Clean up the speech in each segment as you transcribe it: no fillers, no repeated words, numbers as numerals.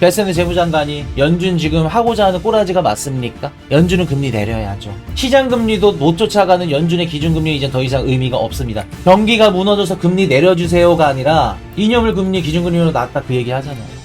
베스트 재무장관이 연준 지금 하고자 하는 꼬라지가 맞습니까? 연준은 금리 내려야죠. 시장 금리도 못 쫓아가는 연준의 기준금리 이제 더 이상 의미가 없습니다. 경기가 무너져서 금리 내려주세요가 아니라 이념을 금리 기준금리로 낮다 그 얘기 하잖아요.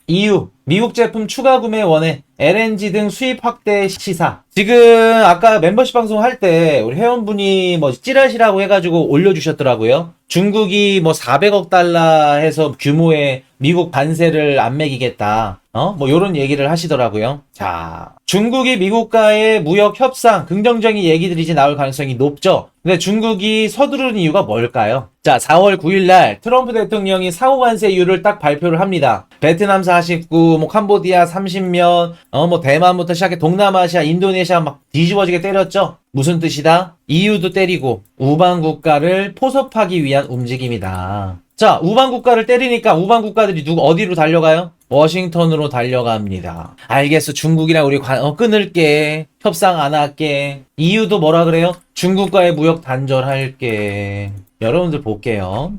EU, 미국 제품 추가 구매 원해 LNG 등 수입 확대 시사. 지금 아까 멤버십 방송 할 때 우리 회원분이 뭐 찌라시라고 해가지고 올려주셨더라고요. 중국이 뭐 400억 달러 해서 규모의 미국 관세를 안 매기겠다. 뭐 요런 얘기를 하시더라고요. 자, 중국이 미국과의 무역 협상, 긍정적인 얘기들이 이제 나올 가능성이 높죠. 근데 중국이 서두르는 이유가 뭘까요? 자, 4월 9일 날 트럼프 대통령이 상호 관세 이유를 딱 발표를 합니다. 베트남 49, 뭐 캄보디아 30면, 뭐 대만부터 시작해 동남아시아, 인도네시아 막 뒤집어지게 때렸죠. 무슨 뜻이다? EU도 때리고 우방 국가를 포섭하기 위한 움직임이다. 자, 우방 국가를 때리니까 우방 국가들이 어디로 달려가요? 워싱턴으로 달려갑니다. 알겠어. 중국이랑 우리 끊을게. 협상 안 할게. EU도 뭐라 그래요? 중국과의 무역 단절할게. 여러분들 볼게요.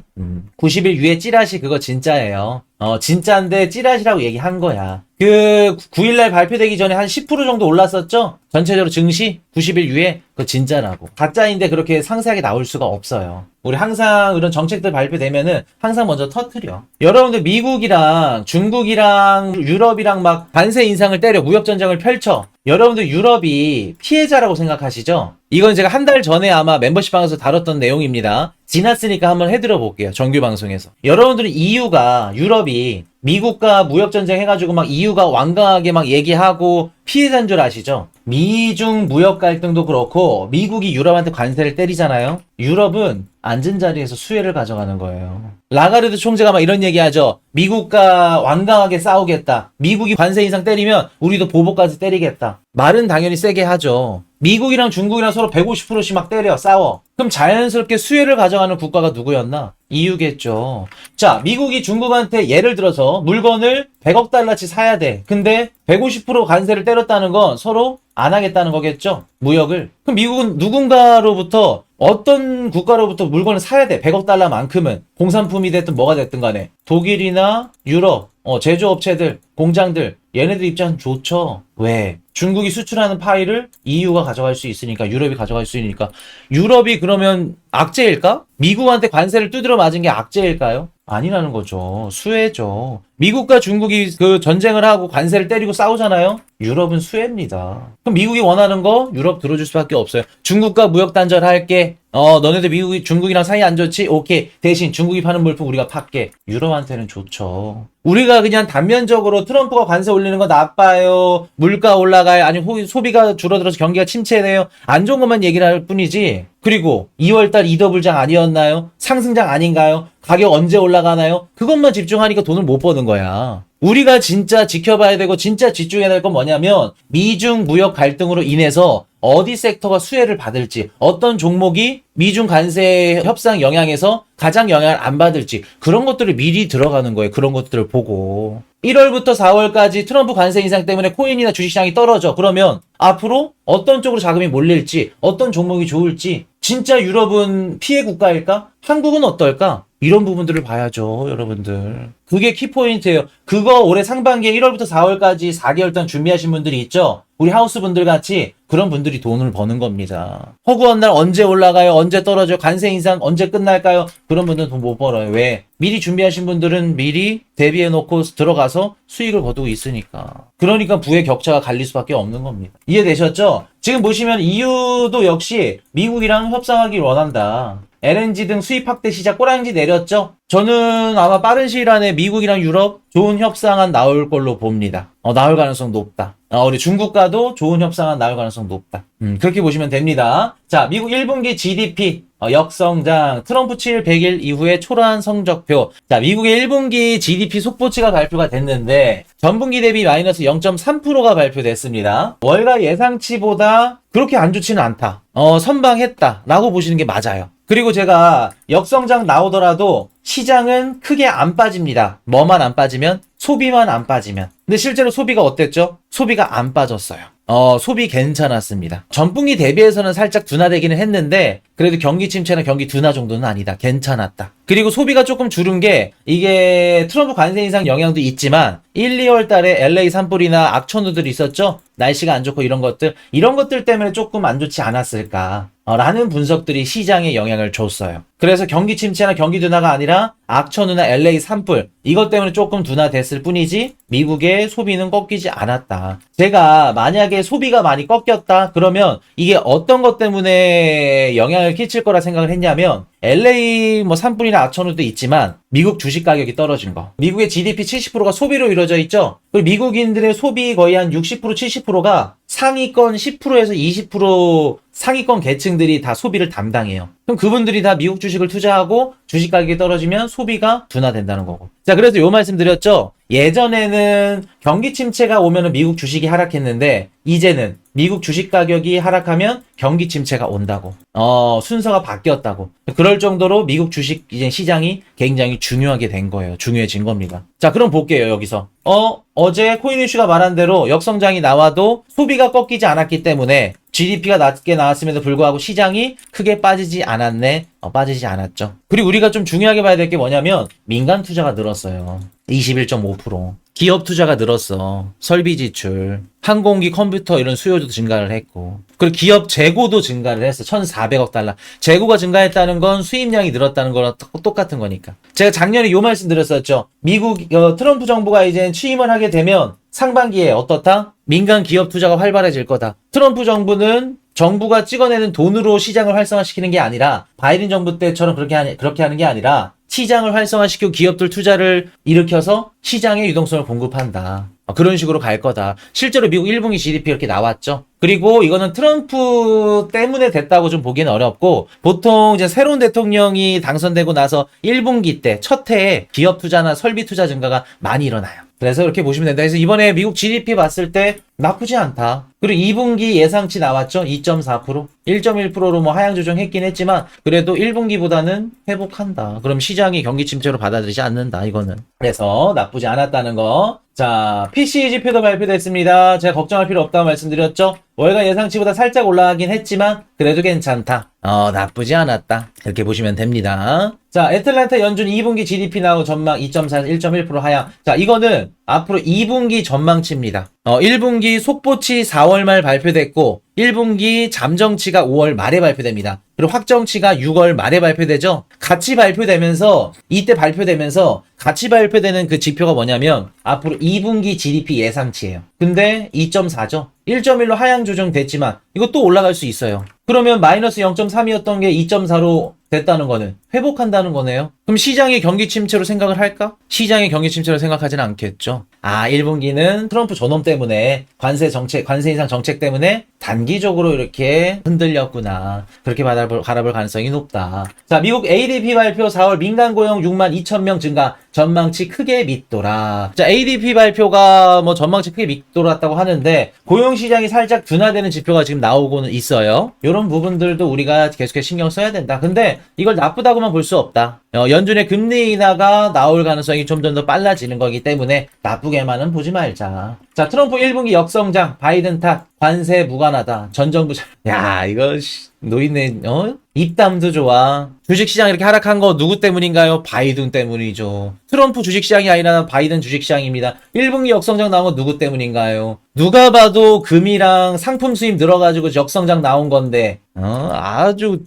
90일 유예 찌라시 그거 진짜예요. 진짜인데 찌라시라고 얘기한 거야. 그 9일날 발표되기 전에 한 10% 정도 올랐었죠? 전체적으로 증시 90일 유예 그거 진짜라고. 가짜인데 그렇게 상세하게 나올 수가 없어요. 우리 항상 이런 정책들 발표되면은 항상 먼저 터트려. 여러분들 미국이랑 중국이랑 유럽이랑 막 관세 인상을 때려 무역 전쟁을 펼쳐. 여러분들 유럽이 피해자라고 생각하시죠? 이건 제가 한 달 전에 아마 멤버십 방에서 다뤘던 내용입니다. 지났으니까 한번 해드려 볼게요. 정규 방송에서. 여러분들은 EU가 유럽이 미국과 무역전쟁 해가지고 막 EU가 완강하게 막 얘기하고 피해자인 줄 아시죠? 미중 무역 갈등도 그렇고 미국이 유럽한테 관세를 때리잖아요. 유럽은 앉은 자리에서 수혜를 가져가는 거예요. 라가르드 총재가 막 이런 얘기하죠. 미국과 완강하게 싸우겠다. 미국이 관세 인상 때리면 우리도 보복까지 때리겠다. 말은 당연히 세게 하죠. 미국이랑 중국이랑 서로 150%씩 막 때려 싸워. 그럼 자연스럽게 수혜를 가져가는 국가가 누구였나? EU겠죠. 자, 미국이 중국한테 예를 들어서 물건을 100억 달러치 사야 돼. 근데 150% 관세를 때렸다는 건 서로 안 하겠다는 거겠죠? 무역을. 그럼 미국은 누군가로부터 어떤 국가로부터 물건을 사야 돼. 100억 달러만큼은. 공산품이 됐든 뭐가 됐든 간에. 독일이나 유럽, 제조업체들, 공장들, 얘네들 입장 좋죠. 왜? 중국이 수출하는 파이를 EU가 가져갈 수 있으니까, 유럽이 가져갈 수 있으니까. 유럽이 그러면 악재일까? 미국한테 관세를 두드려 맞은 게 악재일까요? 아니라는 거죠. 수혜죠. 미국과 중국이 그 전쟁을 하고 관세를 때리고 싸우잖아요? 유럽은 수혜입니다. 그럼 미국이 원하는 거 유럽 들어줄 수밖에 없어요. 중국과 무역 단절할게. 너네들 중국이랑 사이 안 좋지? 오케이. 대신 중국이 파는 물품 우리가 팔게. 유럽한테는 좋죠. 우리가 그냥 단면적으로 트럼프가 관세 올리는 거 나빠요. 물가 올라가요. 아니면 소비가 줄어들어서 경기가 침체돼요. 안 좋은 것만 얘기를 할 뿐이지. 그리고 2월달 이더블장 아니었나요? 상승장 아닌가요? 가격 언제 올라가나요? 그것만 집중하니까 돈을 못 버는 거야. 우리가 진짜 지켜봐야 되고 진짜 집중해야 될 건 뭐냐면 미중 무역 갈등으로 인해서 어디 섹터가 수혜를 받을지, 어떤 종목이 미중 관세 협상 영향에서 가장 영향을 안 받을지 그런 것들을 미리 들어가는 거예요. 그런 것들을 보고 1월부터 4월까지 트럼프 관세 인상 때문에 코인이나 주식시장이 떨어져. 그러면 앞으로 어떤 쪽으로 자금이 몰릴지, 어떤 종목이 좋을지, 진짜 유럽은 피해 국가일까? 한국은 어떨까? 이런 부분들을 봐야죠, 여러분들. 그게 키포인트예요. 그거 올해 상반기에 1월부터 4월까지 4개월 동안 준비하신 분들이 있죠? 우리 하우스분들 같이 그런 분들이 돈을 버는 겁니다. 허구한 날 언제 올라가요? 언제 떨어져요? 관세 인상 언제 끝날까요? 그런 분들은 돈 못 벌어요. 왜? 미리 준비하신 분들은 미리 대비해놓고 들어가서 수익을 거두고 있으니까. 그러니까 부의 격차가 갈릴 수밖에 없는 겁니다. 이해되셨죠? 지금 보시면 EU도 역시 미국이랑 협상하길 원한다. LNG 등 수입 확대 시작 꼬랑지 내렸죠? 저는 아마 빠른 시일 안에 미국이랑 유럽 좋은 협상안 나올 걸로 봅니다. 나올 가능성 높다. 우리 중국과도 좋은 협상안 나올 가능성 높다. 그렇게 보시면 됩니다. 자, 미국 1분기 GDP 역성장, 트럼프 7 100일 이후에 초라한 성적표. 자, 미국의 1분기 GDP 속보치가 발표가 됐는데 전분기 대비 마이너스 0.3%가 발표됐습니다. 월가 예상치보다 그렇게 안 좋지는 않다. 선방했다 라고 보시는 게 맞아요. 그리고 제가 역성장 나오더라도 시장은 크게 안 빠집니다. 뭐만 안 빠지면? 소비만 안 빠지면. 근데 실제로 소비가 어땠죠? 소비가 안 빠졌어요. 소비 괜찮았습니다. 전분기 대비해서는 살짝 둔화되기는 했는데 그래도 경기 침체나 경기 둔화 정도는 아니다. 괜찮았다. 그리고 소비가 조금 줄은 게 이게 트럼프 관세 인상 영향도 있지만 1, 2월 달에 LA 산불이나 악천후들이 있었죠. 날씨가 안 좋고 이런 것들 때문에 조금 안 좋지 않았을까 라는 분석들이 시장에 영향을 줬어요. 그래서 경기 침체나 경기 둔화가 아니라 악천후나 LA 산불 이것 때문에 조금 둔화됐을 뿐이지 미국의 소비는 꺾이지 않았다. 제가 만약에 소비가 많이 꺾였다 그러면 이게 어떤 것 때문에 영향을 끼칠 거라 생각을 했냐면 LA 뭐 산불이나 악천후도 있지만 미국 주식 가격이 떨어진 거. 미국의 GDP 70%가 소비로 이루어져 있죠. 그리고 미국인들의 소비 거의 한 60% 70%가 상위권 10%에서 20% 상위권 계층들이 다 소비를 담당해요. 그럼 그분들이 다 미국 주식을 투자하고 주식 가격이 떨어지면 소비가 둔화된다는 거고. 자, 그래서 요 말씀 드렸죠. 예전에는 경기 침체가 오면은 미국 주식이 하락했는데 이제는 미국 주식 가격이 하락하면 경기 침체가 온다고. 순서가 바뀌었다고. 그럴 정도로 미국 주식 이제 시장이 굉장히 중요하게 된 거예요. 중요해진 겁니다. 자, 그럼 볼게요, 여기서. 어제 코인이슈가 말한 대로 역성장이 나와도 소비가 꺾이지 않았기 때문에 GDP가 낮게 나왔음에도 불구하고 시장이 크게 빠지지 않았네. 빠지지 않았죠. 그리고 우리가 좀 중요하게 봐야 될 게 뭐냐면 민간 투자가 늘었어요. 21.5%. 기업 투자가 늘었어. 설비 지출, 항공기, 컴퓨터 이런 수요도 증가를 했고. 그리고 기업 재고도 증가를 했어. 1,400억 달러. 재고가 증가했다는 건 수입량이 늘었다는 거랑 똑같은 거니까. 제가 작년에 요 말씀 드렸었죠. 미국 트럼프 정부가 이제 취임을 하게 되면 상반기에 어떻다? 민간 기업 투자가 활발해질 거다. 트럼프 정부는 정부가 찍어내는 돈으로 시장을 활성화시키는 게 아니라 바이든 정부 때처럼 그렇게 하는 게 아니라 시장을 활성화시키고 기업들 투자를 일으켜서 시장의 유동성을 공급한다. 그런 식으로 갈 거다. 실제로 미국 1분기 GDP 이렇게 나왔죠. 그리고 이거는 트럼프 때문에 됐다고 좀 보기는 어렵고 보통 이제 새로운 대통령이 당선되고 나서 1분기 때 첫 해에 기업 투자나 설비 투자 증가가 많이 일어나요. 그래서 이렇게 보시면 된다. 그래서 이번에 미국 GDP 봤을 때 나쁘지 않다. 그리고 2분기 예상치 나왔죠? 2.4%? 1.1%로 뭐 하향 조정했긴 했지만 그래도 1분기보다는 회복한다. 그럼 시장이 경기 침체로 받아들이지 않는다. 이거는. 그래서 나쁘지 않았다는 거. 자, PCE 지표도 발표됐습니다. 제가 걱정할 필요 없다고 말씀드렸죠? 월간 예상치보다 살짝 올라가긴 했지만 그래도 괜찮다. 나쁘지 않았다. 이렇게 보시면 됩니다. 자, 애틀랜타 연준 2분기 GDP 나오고 전망 2.4에서 1.1% 하향. 자, 이거는 앞으로 2분기 전망치입니다. 1분기 속보치 4월 말 발표됐고 1분기 잠정치가 5월 말에 발표됩니다. 그리고 확정치가 6월 말에 발표되죠. 같이 발표되면서 이때 발표되면서 같이 발표되는 그 지표가 뭐냐면 앞으로 2분기 GDP 예상치예요. 근데 2.4죠. 1.1로 하향 조정됐지만 이거 또 올라갈 수 있어요. 그러면 마이너스 0.3이었던 게 2.4로 됐다는 거는 회복한다는 거네요. 그럼 시장의 경기 침체로 생각을 할까? 시장의 경기 침체로 생각하지는 않겠죠. 1분기는 트럼프 저놈 때문에 관세 인상 정책 때문에 단기적으로 이렇게 흔들렸구나. 그렇게 바라볼 가능성이 높다. 자, 미국 ADP 발표 4월 민간 고용 62,000명 증가. 전망치 크게 밑돌아. 자, ADP 발표가 뭐 전망치 크게 밑돌았다고 하는데 고용 시장이 살짝 둔화되는 지표가 지금 나오고는 있어요. 이런 부분들도 우리가 계속해서 신경 써야 된다. 근데 이걸 나쁘다고만 볼 수 없다. 연준의 금리 인하가 나올 가능성이 좀 더 빨라지는 거기 때문에 나쁘게만은 보지 말자. 자, 트럼프 1분기 역성장, 바이든 탓, 관세 무관하다, 전 정부 야, 이거 노인네 입담도 좋아. 주식시장 이렇게 하락한 거 누구 때문인가요? 바이든 때문이죠. 트럼프 주식시장이 아니라 바이든 주식시장입니다. 1분기 역성장 나온 건 누구 때문인가요? 누가 봐도 금이랑 상품 수입 늘어가지고 역성장 나온 건데 아주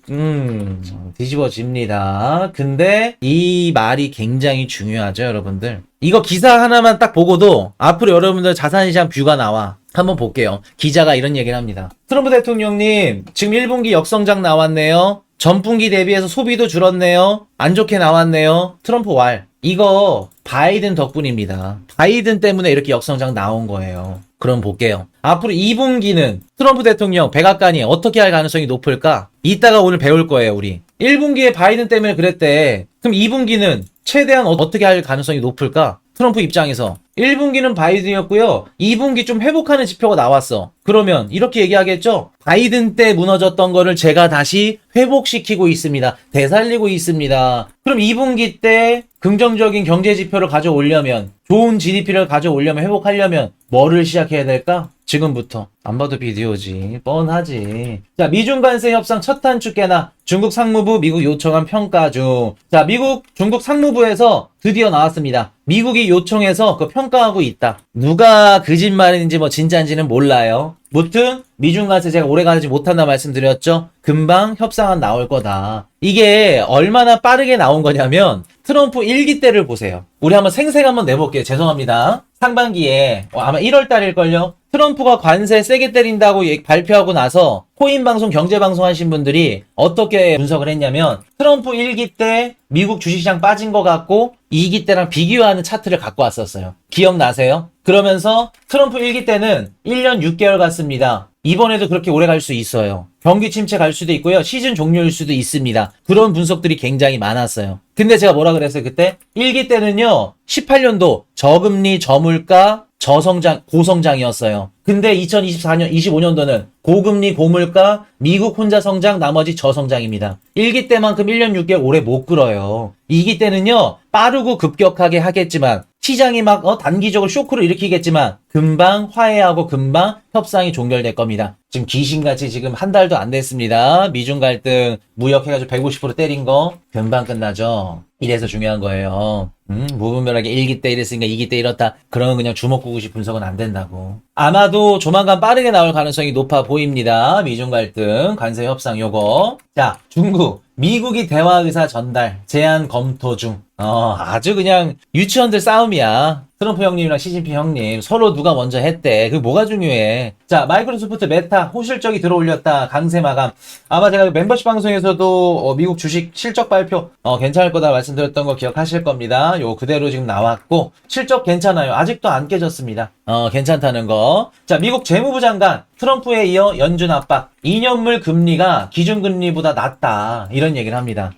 뒤집어집니다. 근데 이 말이 굉장히 중요하죠, 여러분들. 이거 기사 하나만 딱 보고도 앞으로 여러분들 자산시장 뷰가 나와. 한번 볼게요. 기자가 이런 얘기를 합니다. 트럼프 대통령님, 지금 1분기 역성장 나왔네요. 전분기 대비해서 소비도 줄었네요. 안 좋게 나왔네요. 트럼프 왈. 이거 바이든 덕분입니다. 바이든 때문에 이렇게 역성장 나온 거예요. 그럼 볼게요. 앞으로 2분기는 트럼프 대통령 백악관이 어떻게 할 가능성이 높을까? 이따가 오늘 배울 거예요, 우리. 1분기에 바이든 때문에 그랬대. 그럼 2분기는 최대한 어떻게 할 가능성이 높을까? 트럼프 입장에서 1분기는 바이든이었고요. 2분기 좀 회복하는 지표가 나왔어. 그러면 이렇게 얘기하겠죠? 바이든 때 무너졌던 거를 제가 다시 회복시키고 있습니다. 되살리고 있습니다. 그럼 2분기 때 긍정적인 경제 지표를 가져오려면, 좋은 GDP를 가져오려면, 회복하려면 뭐를 시작해야 될까? 지금부터. 안 봐도 비디오지. 뻔하지. 자, 미중 관세 협상 첫 단추 깨나 중국 상무부 미국 요청한 평가 중. 자, 중국 상무부에서 드디어 나왔습니다. 미국이 요청해서 그 평가하고 있다. 누가 거짓말인지 뭐 진짜인지는 몰라요. 무튼 미중 관세 제가 오래 가지 못한다 말씀드렸죠. 금방 협상안 나올 거다. 이게 얼마나 빠르게 나온 거냐면 트럼프 1기 때를 보세요. 우리 한번 생색 한번 내볼게요. 죄송합니다. 상반기에 아마 1월 달일걸요. 트럼프가 관세 세게 때린다고 발표하고 나서 코인 방송, 경제 방송 하신 분들이 어떻게 분석을 했냐면 트럼프 1기 때 미국 주식시장 빠진 것 같고 2기 때랑 비교하는 차트를 갖고 왔었어요. 기억나세요? 그러면서 트럼프 1기 때는 1년 6개월 갔습니다. 이번에도 그렇게 오래 갈 수 있어요. 경기 침체 갈 수도 있고요. 시즌 종료일 수도 있습니다. 그런 분석들이 굉장히 많았어요. 근데 제가 뭐라 그랬어요? 그때 1기 때는요. 18년도 저금리, 저물가, 저성장, 고성장이었어요. 근데 2024년, 25년도는 고금리, 고물가, 미국 혼자 성장, 나머지 저성장입니다. 1기 때만큼 1년 6개월 오래 못 끌어요. 2기 때는요, 빠르고 급격하게 하겠지만, 시장이 막 단기적으로 쇼크를 일으키겠지만 금방 화해하고 금방 협상이 종결될 겁니다. 지금 귀신같이 지금 한 달도 안 됐습니다. 미중 갈등 무역해가지고 150% 때린 거 금방 끝나죠. 이래서 중요한 거예요. 무분별하게 1기 때 이랬으니까 2기 때 이렇다. 그러면 그냥 주먹구구식 분석은 안 된다고. 아마도 조만간 빠르게 나올 가능성이 높아 보입니다. 미중 갈등, 관세 협상 요거. 자, 중국. 미국이 대화 의사 전달, 제안 검토 중. 아주 그냥 유치원들 싸움이야. 트럼프 형님이랑 시진핑 형님 서로 누가 먼저 했대. 그게 뭐가 중요해. 자, 마이크로소프트 메타 호실적이 들어올렸다. 강세 마감. 아마 제가 멤버십 방송에서도 미국 주식 실적 발표 괜찮을 거다 말씀드렸던 거 기억하실 겁니다. 요 그대로 지금 나왔고 실적 괜찮아요. 아직도 안 깨졌습니다. 괜찮다는 거. 자, 미국 재무부 장관 트럼프에 이어 연준 압박. 2년물 금리가 기준금리보다 낮다. 이런 얘기를 합니다.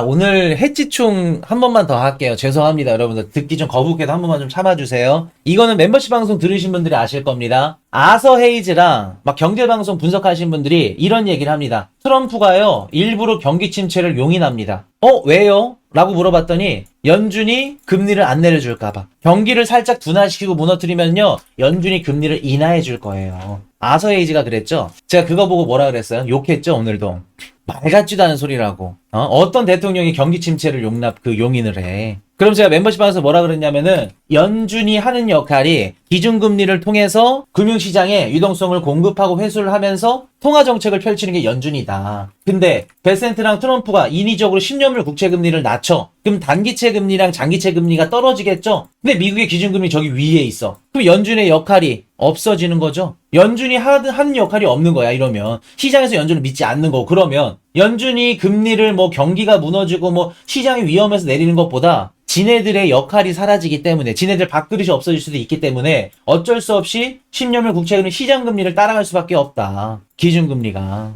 오늘 해지충 한 번만 더 할게요. 죄송합니다. 여러분들. 듣기 좀 거북해도 한 번만 좀 참아주세요. 이거는 멤버십 방송 들으신 분들이 아실 겁니다. 아서 헤이즈랑 막 경제방송 분석하신 분들이 이런 얘기를 합니다. 트럼프가요, 일부러 경기 침체를 용인합니다. 왜요? 라고 물어봤더니 연준이 금리를 안 내려줄까봐. 경기를 살짝 둔화시키고 무너뜨리면요, 연준이 금리를 인하해 줄 거예요. 아서 헤이즈가 그랬죠? 제가 그거 보고 뭐라 그랬어요? 욕했죠, 오늘도. 말 같지도 않은 소리라고. 어떤 대통령이 경기 침체를 용인을 해. 그럼 제가 멤버십 방에서 뭐라 그랬냐면은 연준이 하는 역할이 기준금리를 통해서 금융시장에 유동성을 공급하고 회수를 하면서 통화정책을 펼치는 게 연준이다. 근데 베센트랑 트럼프가 인위적으로 10년물 국채금리를 낮춰. 그럼 단기채 금리랑 장기채 금리가 떨어지겠죠? 근데 미국의 기준금리 저기 위에 있어. 그럼 연준의 역할이 없어지는 거죠? 연준이 하는 역할이 없는 거야, 이러면. 시장에서 연준을 믿지 않는 거고, 그러면 연준이 금리를 경기가 무너지고 시장이 위험해서 내리는 것보다 지네들의 역할이 사라지기 때문에, 지네들 밥그릇이 없어질 수도 있기 때문에 어쩔 수 없이 10년물 국채금리 시장금리를 따라갈 수밖에 없다. 기준금리가.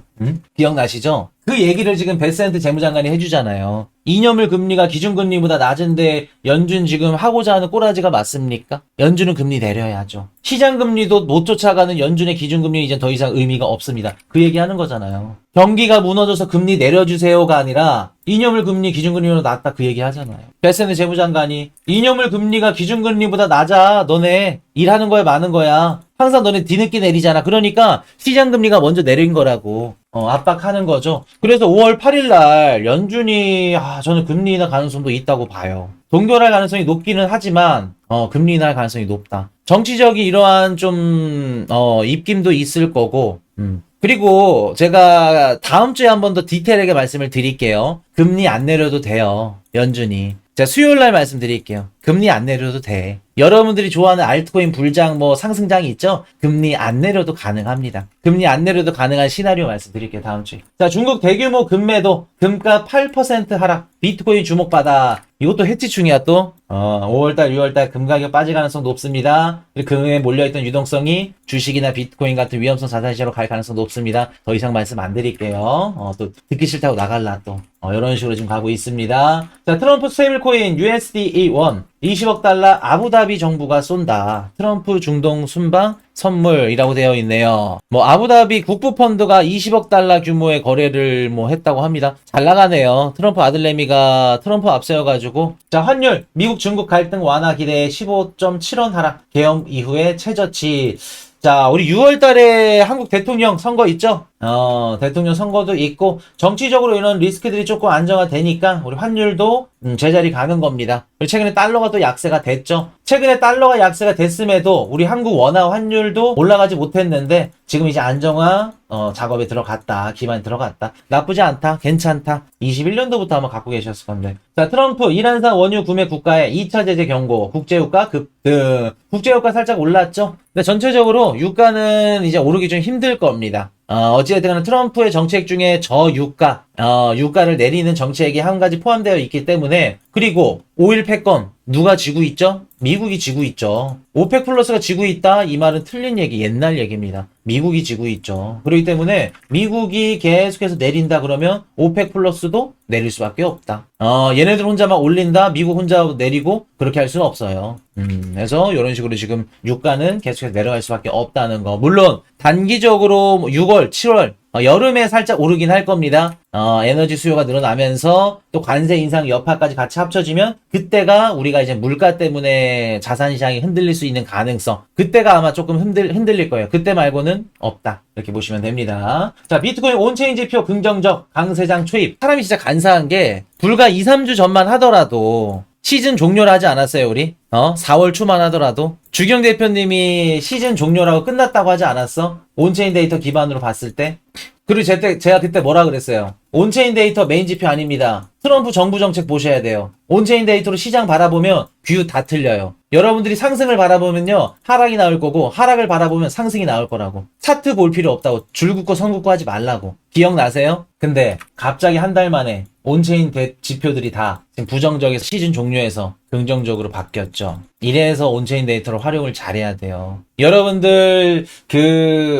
기억나시죠? 그 얘기를 지금 베센트 재무장관이 해주잖아요. 2년물 금리가 기준금리보다 낮은데 연준 지금 하고자 하는 꼬라지가 맞습니까? 연준은 금리 내려야죠. 시장금리도 못 쫓아가는 연준의 기준금리는 이제 더 이상 의미가 없습니다. 그 얘기하는 거잖아요. 경기가 무너져서 금리 내려주세요가 아니라 2년물 금리 기준금리보다 낮다 그 얘기 하잖아요. 베센트 재무장관이 2년물 금리가 기준금리보다 낮아. 너네 일하는 거야 많은 거야. 항상 너네 뒤늦게 내리잖아. 그러니까 시장금리가 먼저 내린 거라고 압박하는 거죠. 그래서 5월 8일 날 연준이 저는 금리 인하 가능성도 있다고 봐요. 동결할 가능성이 높기는 하지만 금리 인하 가능성이 높다. 정치적인 이러한 좀 입김도 있을 거고 그리고 제가 다음 주에 한 번 더 디테일하게 말씀을 드릴게요. 금리 안 내려도 돼요. 연준이. 자, 수요일 날 말씀드릴게요. 금리 안 내려도 돼. 여러분들이 좋아하는 알트코인 불장 상승장이 있죠? 금리 안 내려도 가능합니다. 금리 안 내려도 가능한 시나리오 말씀드릴게요. 다음 주에. 자, 중국 대규모 금매도 금가 8% 하락. 비트코인 주목받아. 이것도 해치충이야 또. 5월달, 6월달 금 가격 빠질 가능성 높습니다. 금에 몰려있던 유동성이 주식이나 비트코인 같은 위험성 자산 시장으로 갈 가능성 높습니다. 더 이상 말씀 안 드릴게요. 또 듣기 싫다고 나갈라 또. 이런 식으로 지금 가고 있습니다. 자, 트럼프 스테이블코인 USD1 20억 달러 아부다비 정부가 쏜다. 트럼프 중동 순방 선물이라고 되어 있네요. 아부다비 국부펀드가 20억 달러 규모의 거래를 했다고 합니다. 잘 나가네요. 트럼프 아들내미가 트럼프 앞세워가지고. 자, 환율 미국 중국 갈등 완화 기대에 15.7원 하락. 계엄 이후에 최저치. 자, 우리 6월 달에 한국 대통령 선거 있죠? 대통령 선거도 있고, 정치적으로 이런 리스크들이 조금 안정화되니까, 우리 환율도, 제자리 가는 겁니다. 그리고 최근에 달러가 또 약세가 됐죠? 최근에 달러가 약세가 됐음에도, 우리 한국 원화 환율도 올라가지 못했는데, 지금 이제 안정화, 작업에 들어갔다. 기반에 들어갔다. 나쁘지 않다. 괜찮다. 21년도부터 아마 갖고 계셨을 건데. 자, 트럼프, 이란산 원유 구매 국가에 2차 제재 경고, 국제유가 급등. 국제유가 살짝 올랐죠? 근데 전체적으로 유가는 이제 오르기 좀 힘들 겁니다. 어찌됐든 트럼프의 정책 중에 저유가, 유가를 내리는 정책이 한 가지 포함되어 있기 때문에, 그리고 오일 패권 누가 지고 있죠? 미국이 지고 있죠. 오펙 플러스가 지고 있다? 이 말은 틀린 얘기, 옛날 얘기입니다. 미국이 지고 있죠. 그렇기 때문에 미국이 계속해서 내린다 그러면 오펙 플러스도 내릴 수밖에 없다. 얘네들 혼자만 올린다? 미국 혼자 내리고 그렇게 할 수는 없어요. 그래서 이런 식으로 지금 유가는 계속해서 내려갈 수밖에 없다는 거. 물론 단기적으로 6월, 7월 여름에 살짝 오르긴 할 겁니다. 에너지 수요가 늘어나면서 또 관세 인상 여파까지 같이 합쳐지면 그때가 우리가 이제 물가 때문에 자산 시장이 흔들릴 수 있는 가능성, 그때가 아마 조금 흔들릴 거예요. 그때 말고는 없다. 이렇게 보시면 됩니다. 자, 비트코인 온체인 지표 긍정적 강세장 초입. 사람이 진짜 간사한 게 불과 2, 3주 전만 하더라도 시즌 종료를 하지 않았어요, 우리? 4월 초만 하더라도. 주경 대표님이 시즌 종료라고 끝났다고 하지 않았어? 온체인 데이터 기반으로 봤을 때? 그리고 제가 그때 뭐라 그랬어요? 온체인 데이터 메인 지표 아닙니다. 트럼프 정부 정책 보셔야 돼요. 온체인 데이터로 시장 바라보면 뷰 다 틀려요. 여러분들이 상승을 바라보면요, 하락이 나올 거고, 하락을 바라보면 상승이 나올 거라고. 차트 볼 필요 없다고. 줄 긋고 선 긋고 하지 말라고. 기억나세요? 근데 갑자기 한 달 만에 온체인 지표들이 다 지금 부정적에서 시즌 종료해서 긍정적으로 바뀌었죠. 이래서 온체인 데이터를 활용을 잘해야 돼요. 여러분들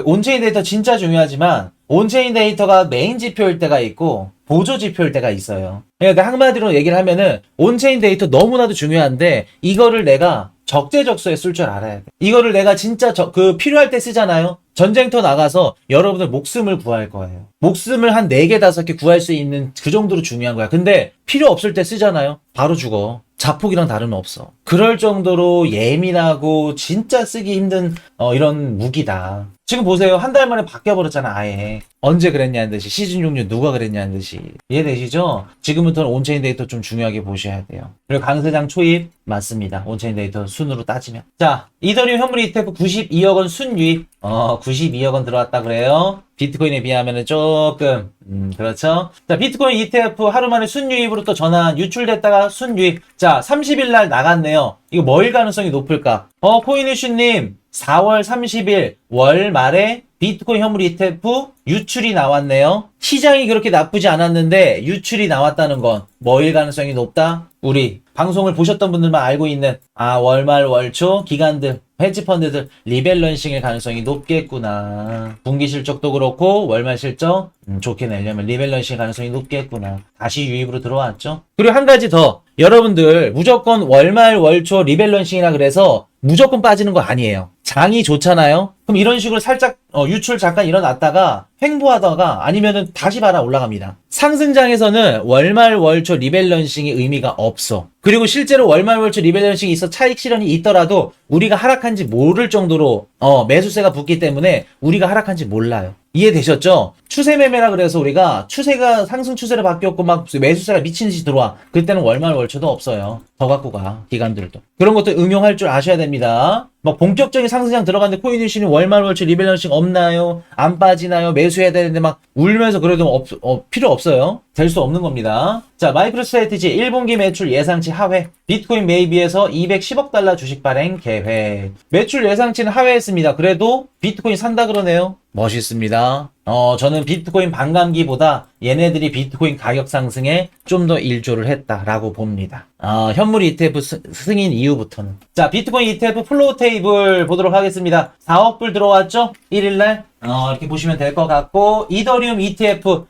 온체인 데이터 진짜 중요하지만 온체인 데이터가 메인 지표일 때가 있고 보조 지표일 때가 있어요. 그러니까 한마디로 얘기를 하면은 온체인 데이터 너무나도 중요한데 이거를 내가 적재적소에 쓸 줄 알아야 돼. 이거를 내가 진짜 필요할 때 쓰잖아요. 전쟁터 나가서 여러분들 목숨을 구할 거예요. 목숨을 한 4개, 5개 구할 수 있는 그 정도로 중요한 거야. 근데 필요 없을 때 쓰잖아요. 바로 죽어. 자폭이랑 다름없어. 그럴 정도로 예민하고 진짜 쓰기 힘든 이런 무기다. 지금 보세요. 한 달 만에 바뀌어버렸잖아, 아예. 언제 그랬냐는 듯이. 시즌 종료 누가 그랬냐는 듯이. 이해되시죠? 지금부터는 온체인 데이터 좀 중요하게 보셔야 돼요. 그리고 강세장 초입 맞습니다. 온체인 데이터 순으로 따지면. 자, 이더리움 현물 ETF 92억 원 순유입. 92억 원 들어왔다 그래요. 비트코인에 비하면은 조금 그렇죠. 자, 비트코인 ETF 하루 만에 순유입으로 또 전환 유출됐다가 순유입. 자, 30일 날 나갔네요. 이거 뭐일 가능성이 높을까? 코인이슈님 4월 30일 월 말에 비트코인 현물 ETF 유출이 나왔네요. 시장이 그렇게 나쁘지 않았는데 유출이 나왔다는 건 뭐일 가능성이 높다? 우리 방송을 보셨던 분들만 알고 있는 월말 월초 기관들, 헤지펀드들 리밸런싱일 가능성이 높겠구나. 분기 실적도 그렇고 월말 실적 좋게 내려면 리밸런싱 가능성이 높겠구나. 다시 유입으로 들어왔죠. 그리고 한 가지 더, 여러분들 무조건 월말 월초 리밸런싱이라 그래서 무조건 빠지는 거 아니에요. 장이 좋잖아요. 그럼 이런 식으로 살짝 유출 잠깐 일어났다가 횡보하다가 아니면은 다시 바라 올라갑니다. 상승장에서는 월말 월초 리밸런싱이 의미가 없어. 그리고 실제로 월말 월초 리밸런싱이 있어 차익 실현이 있더라도 우리가 하락한지 모를 정도로 매수세가 붙기 때문에 우리가 하락한지 몰라요. 이해되셨죠? 추세 매매라 그래서 우리가 추세가 상승 추세로 바뀌었고 막 매수세가 미친 듯이 들어와. 그때는 월말 월초도 없어요. 더 갖고 가. 기관들도. 그런 것도 응용할 줄 아셔야 됩니다. 막 본격적인 상승장 들어갔는데 코인이슈는 월말 월초 리밸런싱 없나요? 안 빠지나요? 매수해야 되는데 막 울면서 그래도 필요 없어요. 될 수 없는 겁니다. 자, 마이크로스트래티지 1분기 매출 예상치 하회. 비트코인 매입에서 210억 달러 주식 발행 계획. 매출 예상치는 하회했습니다. 그래도 비트코인 산다 그러네요. 멋있습니다. 저는 비트코인 반감기보다 얘네들이 비트코인 가격 상승에 좀 더 일조를 했다라고 봅니다. 현물 ETF 승인 이후부터는. 자, 비트코인 ETF 플로우 테이블 보도록 하겠습니다. 4억 불 들어왔죠? 1일날. 이렇게 보시면 될 것 같고, 이더리움 ETF,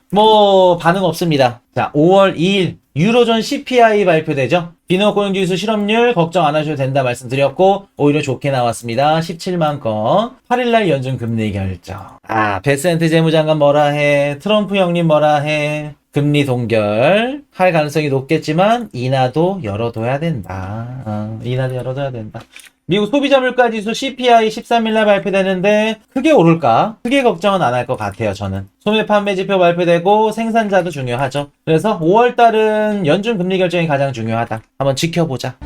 반응 없습니다. 자, 5월 2일, 유로존 CPI 발표되죠? 비너고용지수 실업률 걱정 안 하셔도 된다 말씀드렸고, 오히려 좋게 나왔습니다. 17만 건. 8일날 연준 금리 결정. 베센트 재무장관 뭐라 해? 트럼프 형님 뭐라 해? 금리 동결 할 가능성이 높겠지만 인하도 열어둬야 된다. 인하도 열어둬야 된다. 미국 소비자 물가 지수 CPI 13일날 발표되는데 크게 오를까? 크게 걱정은 안 할 것 같아요, 저는. 소매 판매 지표 발표되고 생산자도 중요하죠. 그래서 5월달은 연준 금리 결정이 가장 중요하다. 한번 지켜보자.